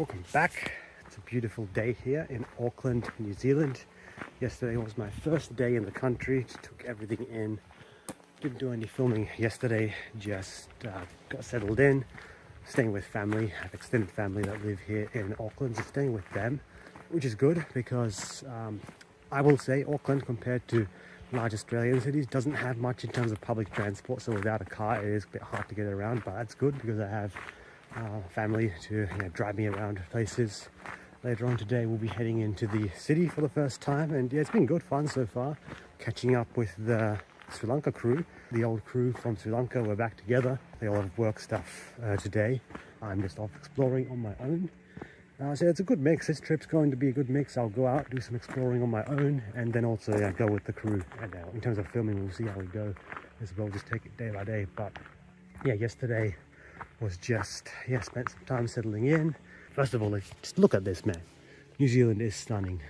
Welcome back. It's a beautiful day here in Auckland, New Zealand. Yesterday was my first day in the country. Just took everything in. Didn't do any filming yesterday, just got settled in, staying with family. I have extended family that live here in Auckland, so staying with them, which is good because I will say Auckland, compared to large Australian cities, doesn't have much in terms of public transport, so without a car it is a bit hard to get around, but that's good because I have family to drive me around places. Later on today we'll be heading into the city for the first time, and yeah, it's been good fun so far, catching up with the Sri Lanka crew. The old crew from Sri Lanka, we're back together. They all have work stuff today. I'm just off exploring on my own. So it's a good mix. This trip's going to be a good mix. I'll go out, do some exploring on my own, and then also go with the crew. And in terms of filming, we'll see how we go as well. Just take it day by day. But yeah, yesterday was just spent some time settling in. First of all, just look at this, man. New Zealand is stunning.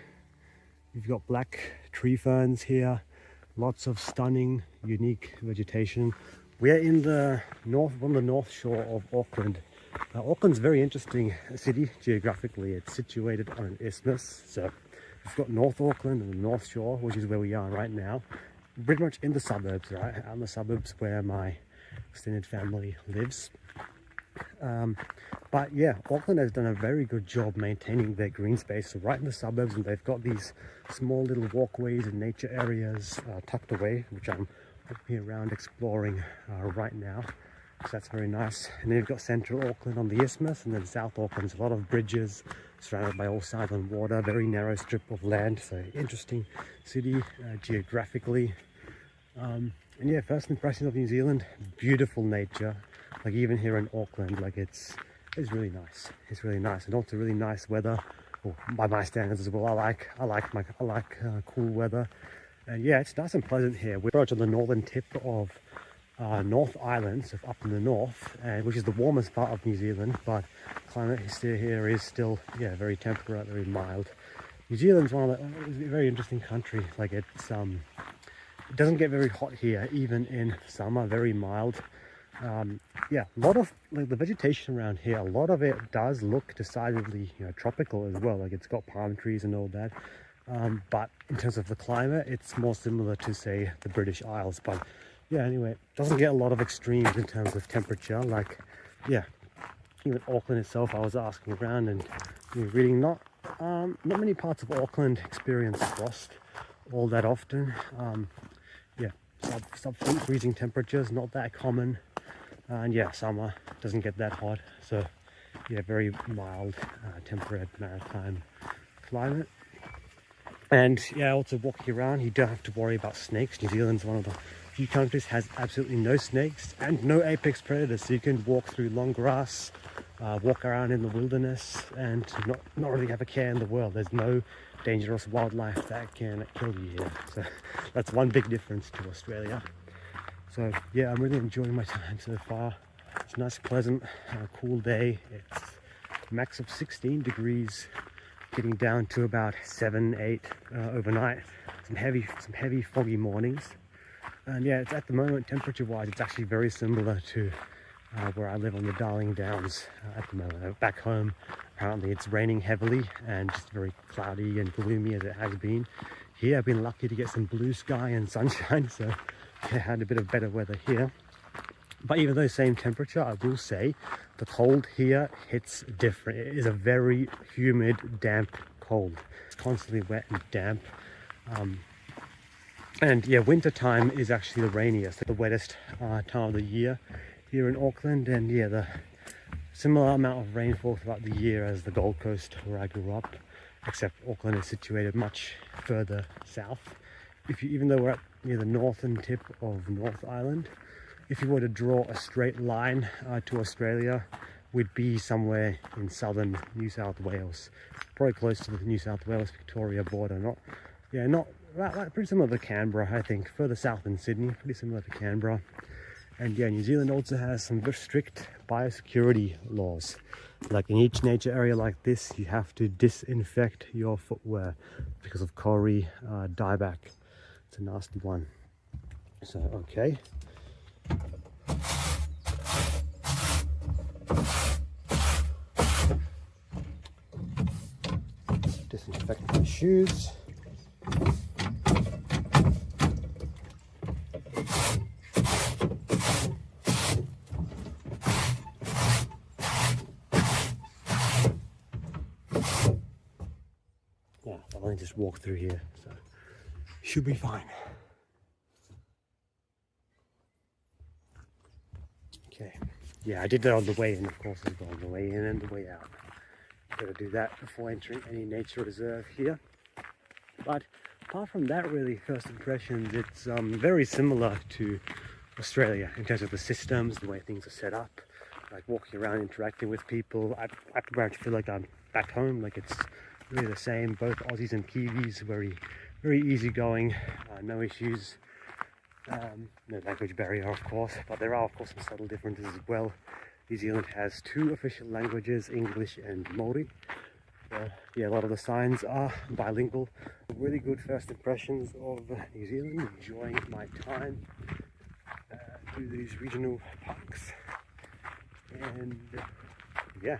You've got black tree ferns here, lots of stunning, unique vegetation. We're in the north, on the north shore of Auckland. Auckland's a very interesting city geographically. It's situated on an isthmus, so you've got North Auckland and the North Shore, which is where we are right now. Pretty much in the suburbs, right? Out in the suburbs where my extended family lives. But yeah, Auckland has done a very good job maintaining their green space. So right in the suburbs, and they've got these small little walkways and nature areas tucked away, which I'm walking around exploring right now. So that's very nice. And then you've got central Auckland on the isthmus, and then South Auckland's a lot of bridges surrounded by all sides on water, very narrow strip of land. So interesting city geographically. And yeah, first impressions of New Zealand, beautiful nature. Like even here in Auckland, like it's really nice. It's really nice, and also really nice weather, well, by my standards as well. I like cool weather, and yeah, it's nice and pleasant here. We're on the northern tip of North Island, so up in the north, which is the warmest part of New Zealand. But climate here is still very temperate, very mild. New Zealand's it's a very interesting country. Like it doesn't get very hot here, even in summer. Very mild. A lot of the vegetation around here, a lot of it does look decidedly tropical as well. Like it's got palm trees and all that, but in terms of the climate, it's more similar to, say, the British Isles. But yeah, anyway, it doesn't get a lot of extremes in terms of temperature. Like even Auckland itself, I was asking around and reading, not many parts of Auckland experience frost all that often. Sub freezing temperatures, not that common. And summer doesn't get that hot, so very mild, temperate maritime climate. And also walking around, you don't have to worry about snakes. New Zealand's one of the few countries has absolutely no snakes and no apex predators, so you can walk through long grass, walk around in the wilderness, and not really have a care in the world. There's no dangerous wildlife that can kill you here, so that's one big difference to Australia. So yeah, I'm really enjoying my time so far. It's a nice, pleasant, cool day. It's max of 16 degrees, getting down to about 7, 8 overnight. Some heavy foggy mornings. And yeah, it's at the moment, temperature-wise, it's actually very similar to where I live on the Darling Downs at the moment. Back home, apparently it's raining heavily and just very cloudy and gloomy as it has been. Here, I've been lucky to get some blue sky and sunshine, so I had a bit of better weather here. But even though same temperature, I will say the cold here hits different. It is a very humid, damp cold. It's constantly wet and damp. And yeah, winter time is actually the rainiest, the wettest time of the year here in Auckland. And yeah, the similar amount of rainfall throughout the year as the Gold Coast where I grew up, except Auckland is situated much further south. Even though we're near the northern tip of North Island, if you were to draw a straight line to Australia, we'd be somewhere in southern New South Wales, probably close to the New South Wales Victoria border. Pretty similar to Canberra, I think, further south than Sydney, pretty similar to Canberra. And yeah, New Zealand also has some very strict biosecurity laws. Like in each nature area like this, you have to disinfect your footwear because of kauri dieback. It's a nasty one. So, okay. Disinfect my shoes. Yeah, I'll only just walk through here, so should be fine. Okay, yeah, I did that on the way in, of course, as well, on the way in and the way out. Got to do that before entering any nature reserve here. But apart from that, really, first impressions, it's very similar to Australia in terms of the systems, the way things are set up, like walking around, interacting with people. I very much feel like I'm back home, like it's really the same. Both Aussies and Kiwis, very easygoing, no issues. No language barrier, of course, but there are, of course, some subtle differences as well. New Zealand has 2 official languages, English and Maori. Yeah, a lot of the signs are bilingual. Really good first impressions of New Zealand, enjoying my time through these regional parks. And yeah,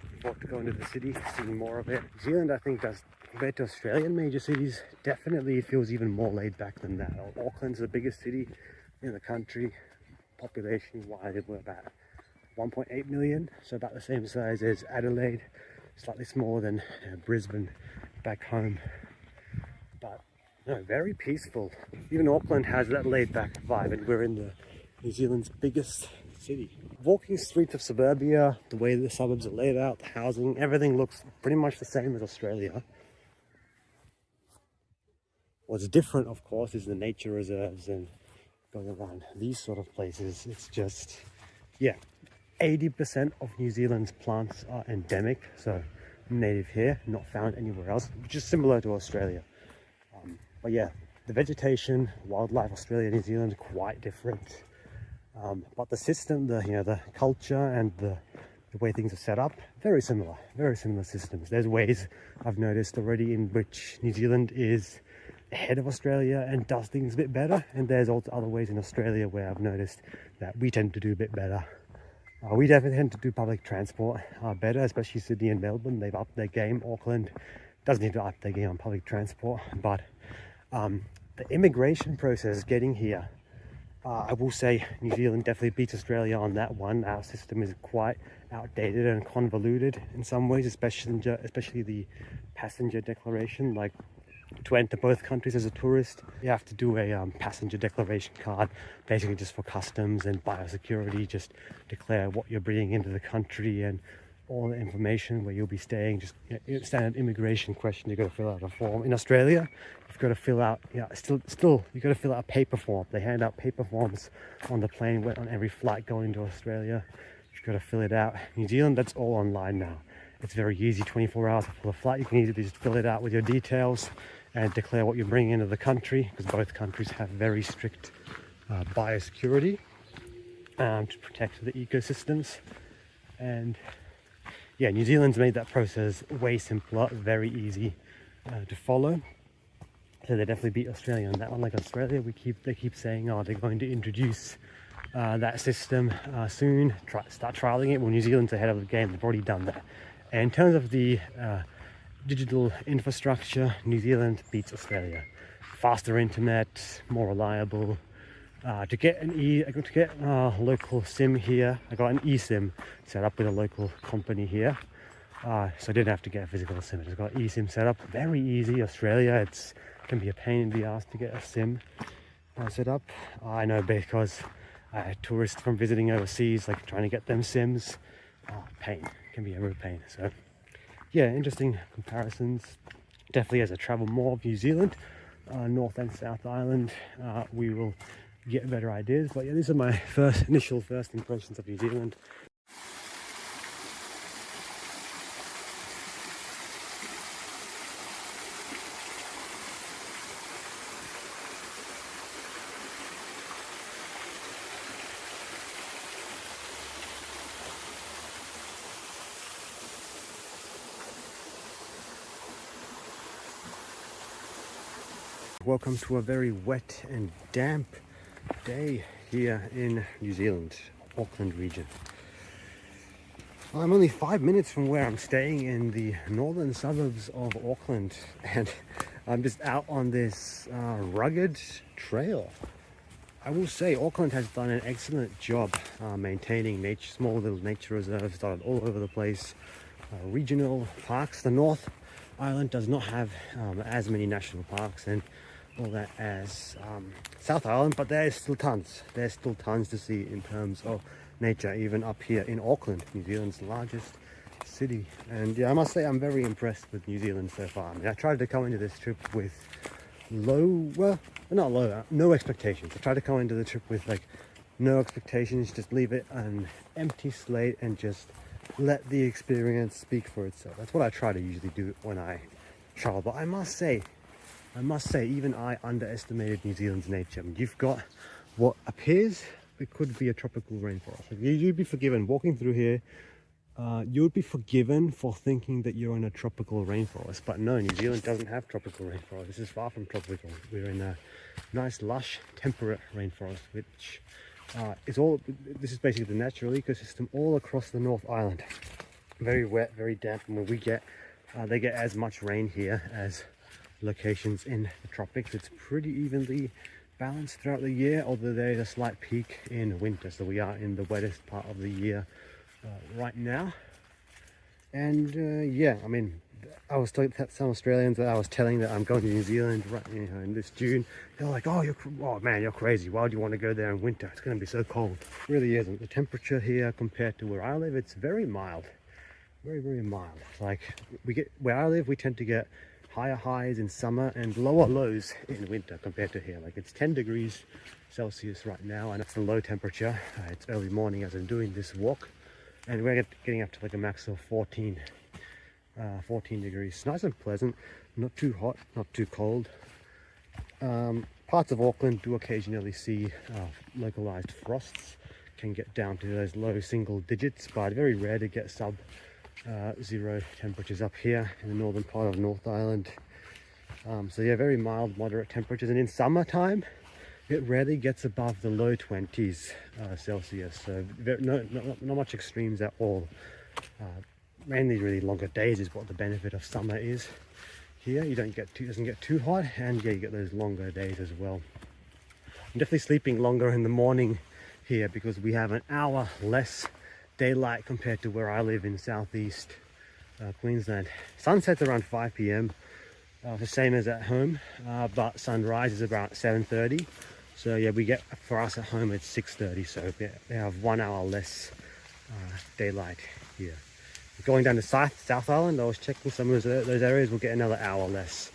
looking forward to going to the city, seeing more of it. New Zealand, I think, does, compared to Australian major cities, definitely it feels even more laid back than that. Auckland's the biggest city in the country. Population-wise, we're about 1.8 million, so about the same size as Adelaide, slightly smaller than Brisbane back home. But no, very peaceful. Even Auckland has that laid-back vibe, and we're in the New Zealand's biggest city. Walking streets of suburbia, the way the suburbs are laid out, the housing, everything looks pretty much the same as Australia. What's different, of course, is the nature reserves and going around these sort of places. It's just, yeah, 80% of New Zealand's plants are endemic, so native here, not found anywhere else, which is similar to Australia. But yeah, the vegetation, wildlife, Australia, New Zealand, quite different. But the system, the culture and the way things are set up, very similar systems. There's ways I've noticed already in which New Zealand is ahead of Australia and does things a bit better, and there's also other ways in Australia where I've noticed that we tend to do a bit better. We definitely tend to do public transport better, especially Sydney and Melbourne. They've upped their game. Auckland doesn't need to up their game on public transport, but the immigration process getting here, I will say New Zealand definitely beats Australia on that one. Our system is quite outdated and convoluted in some ways, especially the passenger declaration. Like, to enter both countries as a tourist, you have to do a passenger declaration card, basically just for customs and biosecurity. Just declare what you're bringing into the country and all the information, where you'll be staying. Just standard immigration question. You've got to fill out a form. In Australia, you've got to fill out, still you've got to fill out a paper form. They hand out paper forms on the plane on every flight going to Australia. You've got to fill it out. New Zealand, that's all online now. It's very easy. 24 hours before the flight, you can easily just fill it out with your details and declare what you're bringing into the country, because both countries have very strict biosecurity to protect the ecosystems. And yeah, New Zealand's made that process way simpler, very easy to follow. So they definitely beat Australia on that one. Like Australia, they keep saying, oh, they're going to introduce that system soon, start trialing it. Well, New Zealand's ahead of the game. They've already done that. And in terms of the digital infrastructure, New Zealand beats Australia. Faster internet, more reliable. To get a local SIM here, I got an eSIM set up with a local company here, so I didn't have to get a physical SIM. I just got an eSIM set up. Very easy. Australia, it can be a pain in the ass to get a SIM set up. I know, because tourists from visiting overseas, like trying to get them SIMs, pain. Can be a real pain. So yeah, interesting comparisons. Definitely, as I travel more of New Zealand, North and South Island, we will get better ideas. But yeah, these are my initial first impressions of New Zealand. Welcome to a very wet and damp day here in New Zealand, Auckland region. I'm only 5 minutes from where I'm staying in the northern suburbs of Auckland, and I'm just out on this rugged trail. I will say Auckland has done an excellent job maintaining nature, small little nature reserves dotted all over the place, regional parks. The North Island does not have as many national parks and all that as South Island, but there's still tons. There's still tons to see in terms of nature, even up here in Auckland, New Zealand's largest city. And yeah, I must say I'm very impressed with New Zealand so far. I mean, I tried to come into this trip with no expectations. I tried to come into the trip with like no expectations, just leave it an empty slate and just let the experience speak for itself. That's what I try to usually do when I travel. But I must say, even I underestimated New Zealand's nature. I mean, you've got what appears it could be a tropical rainforest. Like, you'd be forgiven walking through here. You would be forgiven for thinking that you're in a tropical rainforest, but no, New Zealand doesn't have tropical rainforest. This is far from tropical. We're in a nice, lush, temperate rainforest, which this is basically the natural ecosystem all across the North Island. Very wet, very damp, and when they get as much rain here as locations in the tropics. It's pretty evenly balanced throughout the year, although there's a slight peak in winter, so we are in the wettest part of the year right now. And yeah, I mean, I was telling some Australians that I was telling that I'm going to New Zealand right, in this June. They're like, oh man, you're crazy, why do you want to go there in winter? It's going to be so cold. It really isn't. The temperature here compared to where I live, it's very mild, very mild. Like, where I live, we tend to get higher highs in summer and lower lows in winter compared to here. Like, it's 10 degrees Celsius right now, and it's a low temperature. It's early morning as I'm doing this walk, and we're getting up to like a max of 14 degrees. Nice and pleasant, not too hot, not too cold. Parts of Auckland do occasionally see localized frosts, can get down to those low single digits, but very rare to get sub-zero temperatures up here in the northern part of North Island. So yeah, very mild, moderate temperatures, and in summertime it rarely gets above the low 20s Celsius, so not much extremes at all. Mainly really longer days is what the benefit of summer is here. You doesn't get too hot, and yeah, you get those longer days as well. I'm definitely sleeping longer in the morning here because we have an hour less daylight compared to where I live in southeast Queensland. Sunset's around 5 p.m, the same as at home, but sunrise is about 7:30. So yeah, for us at home it's 6:30, so we have 1 hour less daylight here. Going down to South Island, I was checking some of those areas will get another hour less.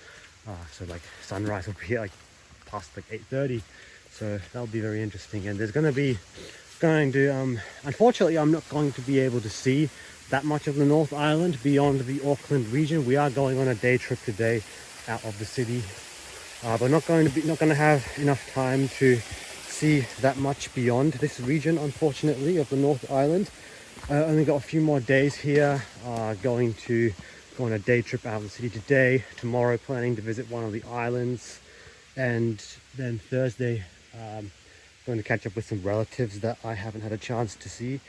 So like sunrise will be like past like 8:30. So that'll be very interesting. And there's unfortunately, I'm not going to be able to see that much of the North Island beyond the Auckland region. We are going on a day trip today out of the city. But not going to have enough time to see that much beyond this region, unfortunately, of the North Island. Only got a few more days here. Going to go on a day trip out of the city today. Tomorrow, planning to visit one of the islands, and then Thursday, going to catch up with some relatives that I haven't had a chance to see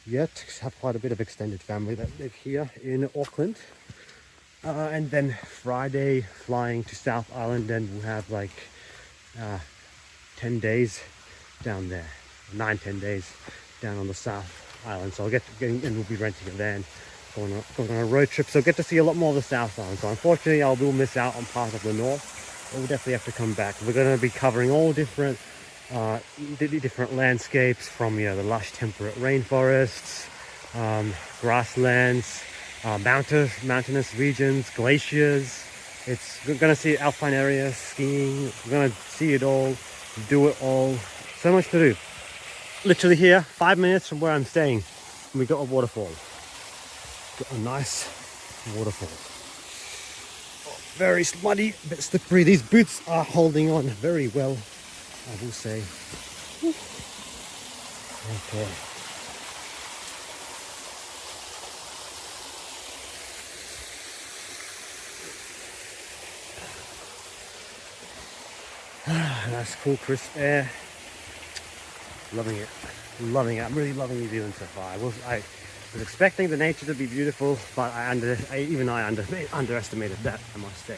yet. Have quite a bit of extended family that live here in Auckland. And then Friday, flying to South Island, and we'll have like 10 days down there, 9-10 days down on the South Island. So I'll and we'll be renting a van, going on a road trip. So get to see a lot more of the South Island. So unfortunately, I will miss out on part of the North, but we'll definitely have to come back. We're going to be covering all different landscapes, from the lush temperate rainforests, grasslands, mountainous regions, glaciers. We're going to see alpine areas, skiing. We're going to see it all, do it all. So much to do. Literally here, 5 minutes from where I'm staying, and we got a waterfall. Got a nice waterfall. Oh, very muddy, a bit slippery. These boots are holding on very well, I will say. Okay. Nice, cool, crisp air. Loving it. I'm really loving New Zealand so far. was expecting the nature to be beautiful, but even I underestimated that, I must say.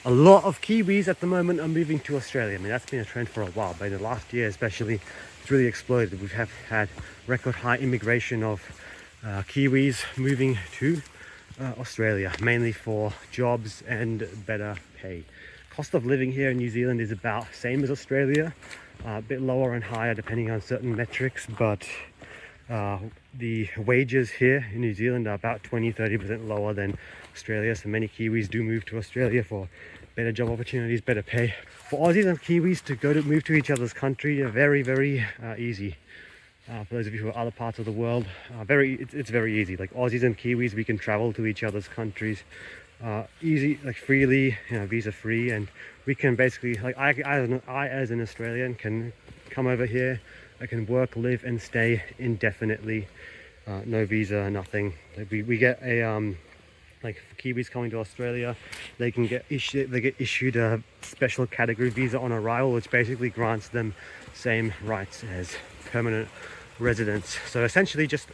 A lot of Kiwis at the moment are moving to Australia. I mean, that's been a trend for a while, but in the last year especially, it's really exploded. We have had record high immigration of Kiwis moving to Australia, mainly for jobs and better pay. Cost of living here in New Zealand is about same as Australia, a bit lower and higher depending on certain metrics, but the wages here in New Zealand are about 20-30% lower than Australia, so many Kiwis do move to Australia for better job opportunities, better pay. For Aussies and Kiwis to move to each other's country are very easy. For those of you who are other parts of the world, it's very easy. Like Aussies and Kiwis, we can travel to each other's countries easy, like freely, you know, visa free, and we can basically, like I as an Australian can come over here. I can work, live and stay indefinitely, no visa, nothing. Like we get a like for Kiwis coming to Australia, they get issued a special category visa on arrival, which basically grants them same rights as permanent residents. So essentially just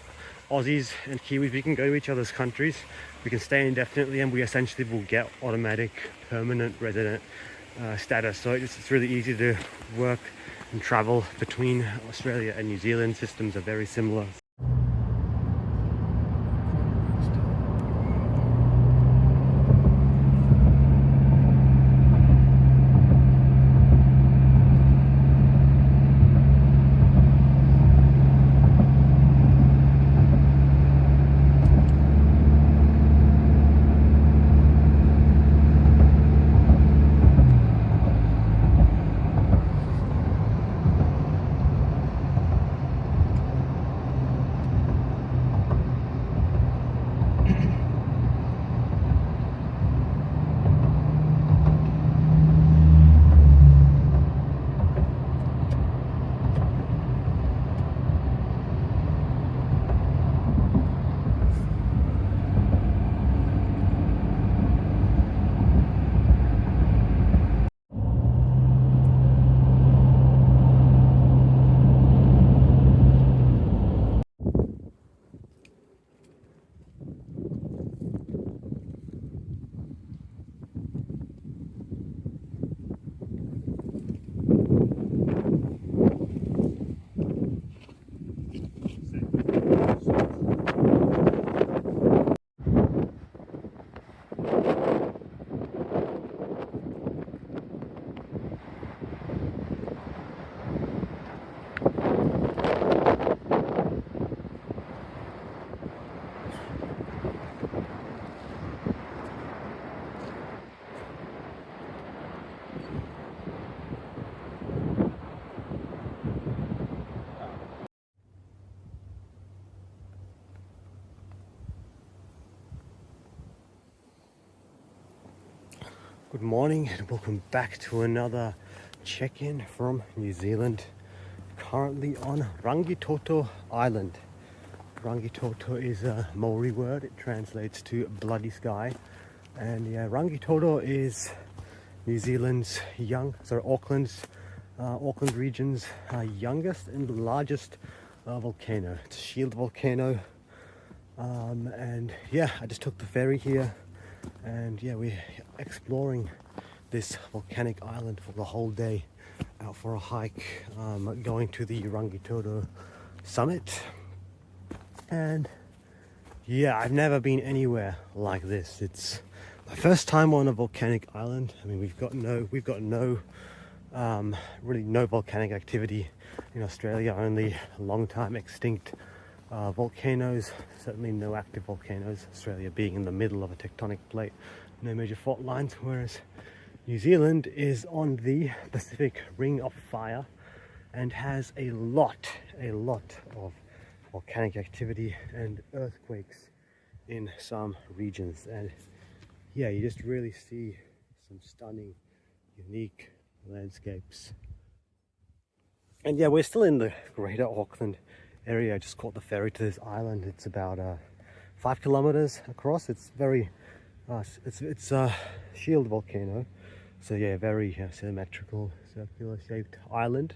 Aussies and Kiwis, we can go to each other's countries, we can stay indefinitely, and we essentially will get automatic permanent resident status. So it's really easy to work and travel between Australia and New Zealand. Systems are very similar. Good morning and welcome back to another check-in from New Zealand. Currently on Rangitoto Island. Rangitoto is a Maori word. It translates to bloody sky. And yeah, Rangitoto is New Zealand's Auckland region's youngest and largest volcano. It's a shield volcano. And yeah, I just took the ferry here. And yeah, we're exploring this volcanic island for the whole day, out for a hike, going to the Rangitoto summit. And yeah, I've never been anywhere like this. It's my first time on a volcanic island. I mean, we've got no really no volcanic activity in Australia, only long time extinct volcanoes, certainly no active volcanoes, Australia being in the middle of a tectonic plate, no major fault lines, whereas New Zealand is on the Pacific Ring of Fire and has a lot of volcanic activity and earthquakes in some regions. And yeah, you just really see some stunning, unique landscapes. And yeah, we're still in the greater Auckland area. I just caught the ferry to this island. It's about 5 kilometers across. It's very it's a shield volcano, so yeah, very symmetrical, circular shaped island.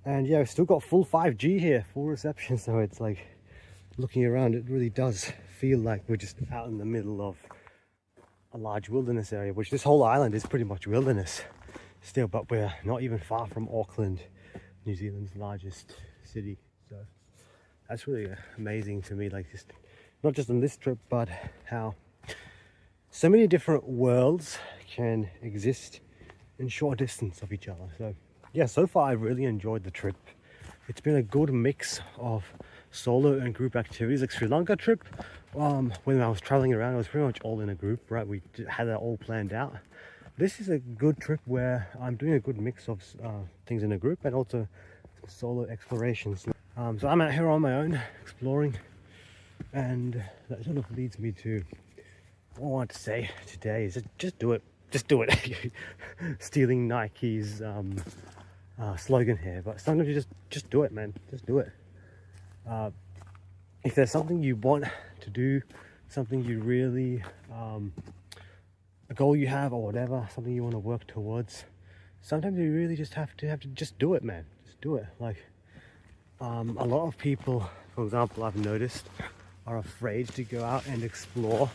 And yeah, we've still got full 5G here, full reception, so it's like looking around, it really does feel like we're just out in the middle of a large wilderness area, which this whole island is pretty much wilderness still, but we're not even far from Auckland, New Zealand's largest city. So that's really amazing to me, like just not just on this trip, but how so many different worlds can exist in short distance of each other. So yeah, so far I've really enjoyed the trip. It's been a good mix of solo and group activities. Like Sri Lanka trip, when I was traveling around, it was pretty much all in a group, right? We had that all planned out. This is a good trip where I'm doing a good mix of things in a group and also solo explorations. So I'm out here on my own exploring, and that sort of leads me to what I want to say today is just do it. Just do it. Stealing Nike's slogan here, but sometimes you just do it, man. Just do it. If there's something you want to do, something you really a goal you have or whatever, something you want to work towards, sometimes you really just have to just do it, man. Just do it. Like a lot of people, for example, I've noticed, are afraid to go out and explore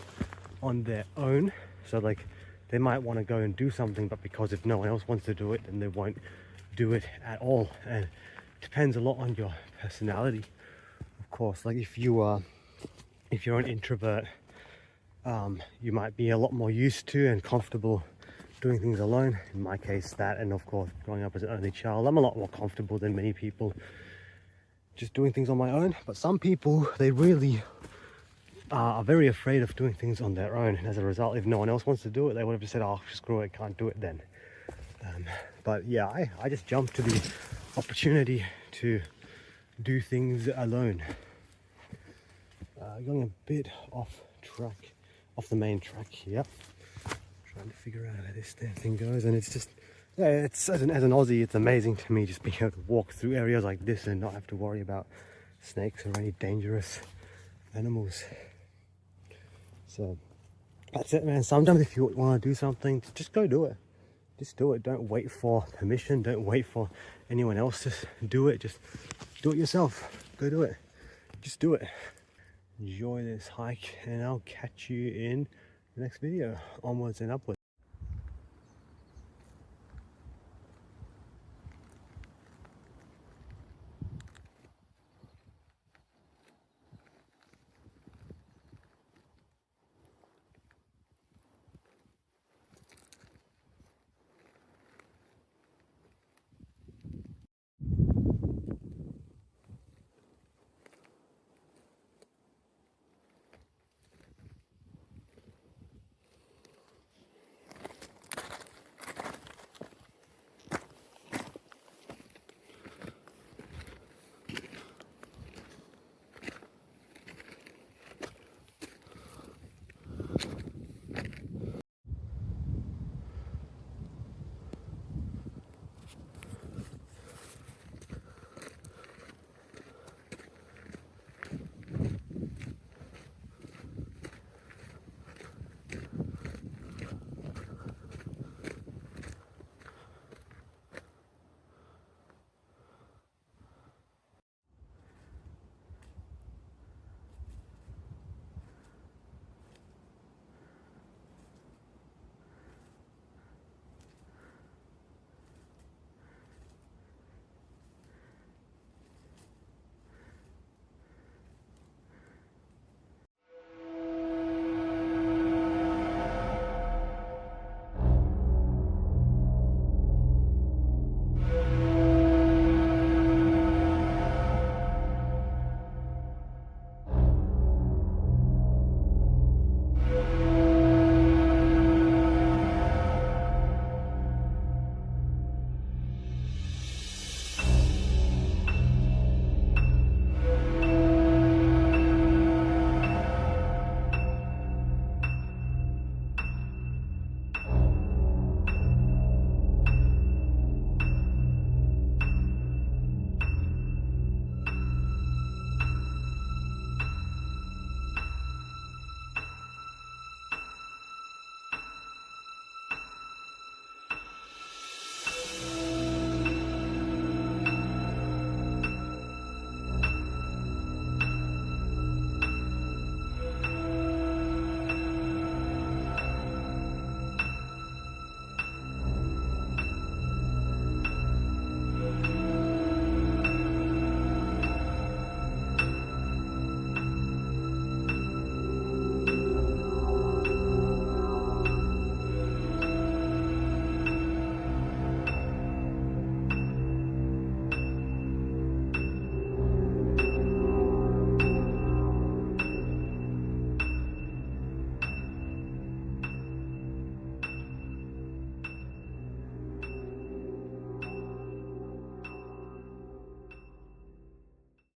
on their own. So like they might want to go and do something, but because if no one else wants to do it, then they won't do it at all. And it depends a lot on your personality, of course. Like if you're an introvert, you might be a lot more used to and comfortable doing things alone. In my case, that, and of course growing up as an only child, I'm a lot more comfortable than many people just doing things on my own. But some people, they really are very afraid of doing things on their own, and as a result, if no one else wants to do it, they would have just said, oh, screw it, can't do it then. But yeah, I just jumped to the opportunity to do things alone. Going a bit off the main track here, trying to figure out how this damn thing goes, and it's just, yeah, it's as an Aussie, it's amazing to me just being able to walk through areas like this and not have to worry about snakes or any dangerous animals. So that's it, man. Sometimes if you want to do something, just go do it. Just do it. Don't wait for permission. Don't wait for anyone else to do it. Just do it yourself. Go do it. Just do it. Enjoy this hike, and I'll catch you in the next video. Onwards and upwards.